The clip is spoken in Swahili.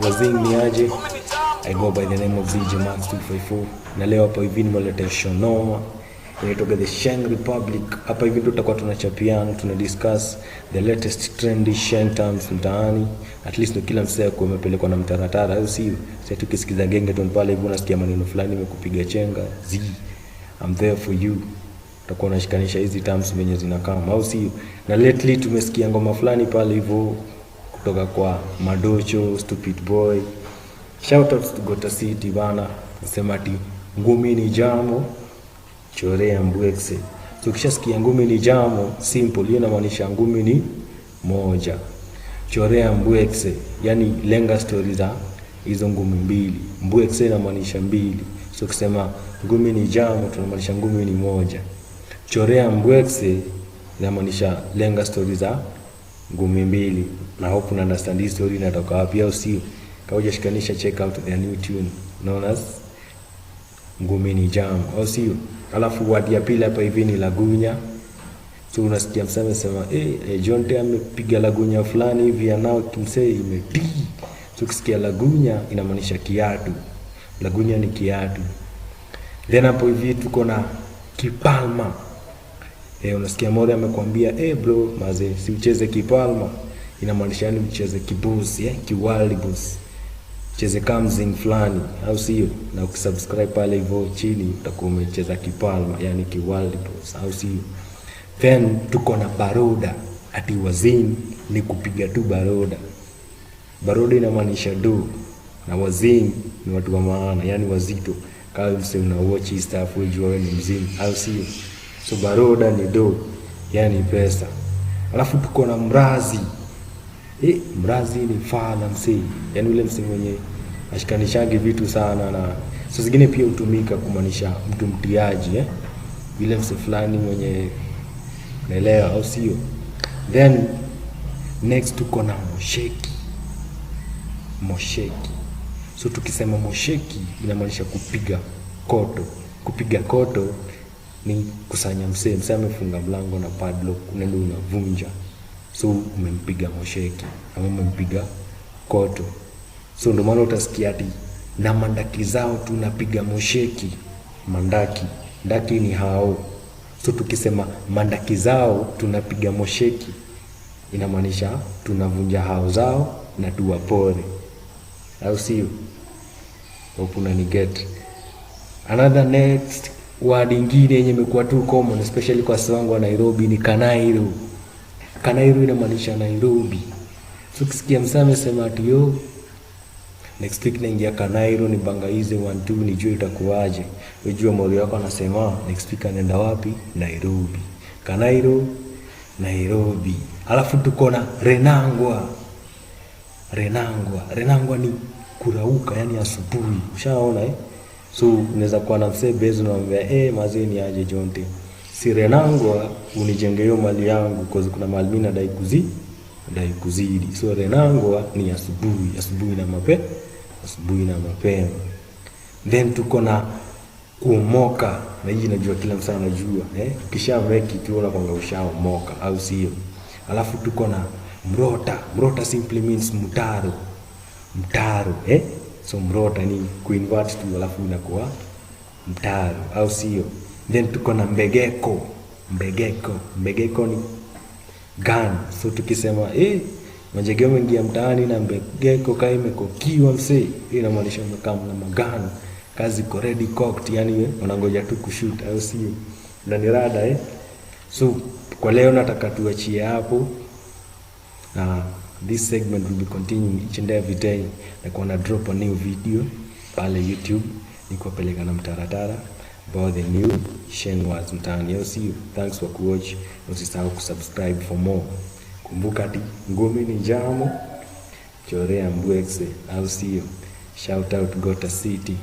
Wazing ni aje? I go by the name of ZJ Max 254. Na leo hapa hivi nimeleta show noma. Inaitwa The Sheng Republic. Hapa hivi tutakuwa tunachapiana, discuss the latest trendy Sheng terms mtaani. At least kila msee kwa amepelekwa na mtaratara, au sio? Sasa tukisikiza genge tu pale hivi unasikia maneno fulani imekupiga chenga. I'm there for you. Tutakuwa tunashikanisha hizi terms zenye zinakaa, au sio? Na lately tumesikia ngoma fulani pale hivyo kutoka kwa Madocho, Stupid Boy. Shout out to Gota City bana. Nasema ati ngumi ni jamo, chorea mbwekse. So ukishasikia ngumi ni jamo, simple, hiyo inamaanisha ngumi ni moja. Chorea mbwekse, yani lenga story za hizo ngumi mbili. Mbwekse inamaanisha mbili. So ukisema ngumi ni jamo, tunamaanisha ngumi ni moja. Chorea mbwekse inamaanisha lenga story za ngumi mbili. Na hope una understand this story inatoka wapi, au sio? Kama hujashikanisha, check out their new tune known as ngumi ni jam, au sio? Alafu wadi ya pili hapa hivi ni lagunya. So unasikia msame sema Jonte amepiga lagunya fulani hivi anao kimsee imetii. So ukisikia lagunya inamaanisha kiatu. Lagunya ni kiatu. Then hapo hivi tuko na kipalma. Unasikia mmoja amekwambia bro maze si ucheze kipalma, inamaanisha ni ucheze kibusi, kiwali boss. Cheze kamzing fulani, au sio? Na ukisubscribe pale hivyo chini utakuwa umecheza kipalma, yani kiwali boss, au sio? Then tuko na baroda. Ati wazin ni kupiga tu baroda. Baroda inamaanisha do, na wazin ni watu wa maana, yani wazito. Kama mse una watch hii stuff unajua wewe ni mzima, au sio? So baroda ni do, yani pesa. Alafu tuko na mrazi. Mrazi ni fana msee, yani ule msee mwenye ashikanishangi vitu sana, na so zingine pia hutumika kumaanisha mtu mtiaji, ile msee fulani mwenye naelewa, au sio? Then next tuko na mosheki. Mosheki. So tukisema mosheki inamaanisha kupiga koto. Kupiga koto ni kusanya msee amefunga mlango na padlock, unaenda unavunja. So umempiga mosheki, ama umempiga koto. So ndio maana utasikia ati na mandaki zao tunapiga mosheki. Ndaki ni hao. So tukisema mandaki zao tunapiga mosheki inamaanisha tunavunja hao zao na tuwapore, au sio? Hope una get. Another next word nyingine yenye imekuwa tu common especially kwa wangu wa Nairobi ni Kanairo. Kanairo inamaanisha Nairobi. So ukisikia msame sema ati next week naingia Kanairo ni bangaize 1 2 nijue itakuaje. Unajua moyo wako anasema next week anaenda wapi? Nairobi. Kanairo, Nairobi. Alafu tuko na renangwa. Renangwa ni kurauka, yani asubuhi. Ushaona So unaweza kuwa na msee base unamwambia mazee ni aje Jonte, si renangwa unijenge hiyo mali yangu because kuna mali mimi nadai kuzidi. So renangwa ni asubuhi na mapema. Then tuko na kuomoka, na hii najua kila msee anajua, kisha make tu unakwanga ushaomoka, au sio? Alafu tuko na mrota simply means mtaro, so mrota ni kuinvert tu alafu inakuwa mtaro, au sio? Then tuko na mbegeko ni gun. So tukisema majegeo mengia mtaani na mbegeko kai imekokiwa msee, inamaanisha mkam na magano, kazi iko ready cocked, yani wanangoja tu kushoot, au sio? Na ni rada So kwa leo nataka tuachie hapo. This segment will be continuing each and every day. Like when I drop a new video pale YouTube, niko peleka na mtaratara about the new Sheng words mtaani. I'll see you. Thanks for watch. Usisahau kusubscribe for more. Kumbuka ati ngumi ni jamo, chorea mbwekse. I'll see you. Shout out Gota City.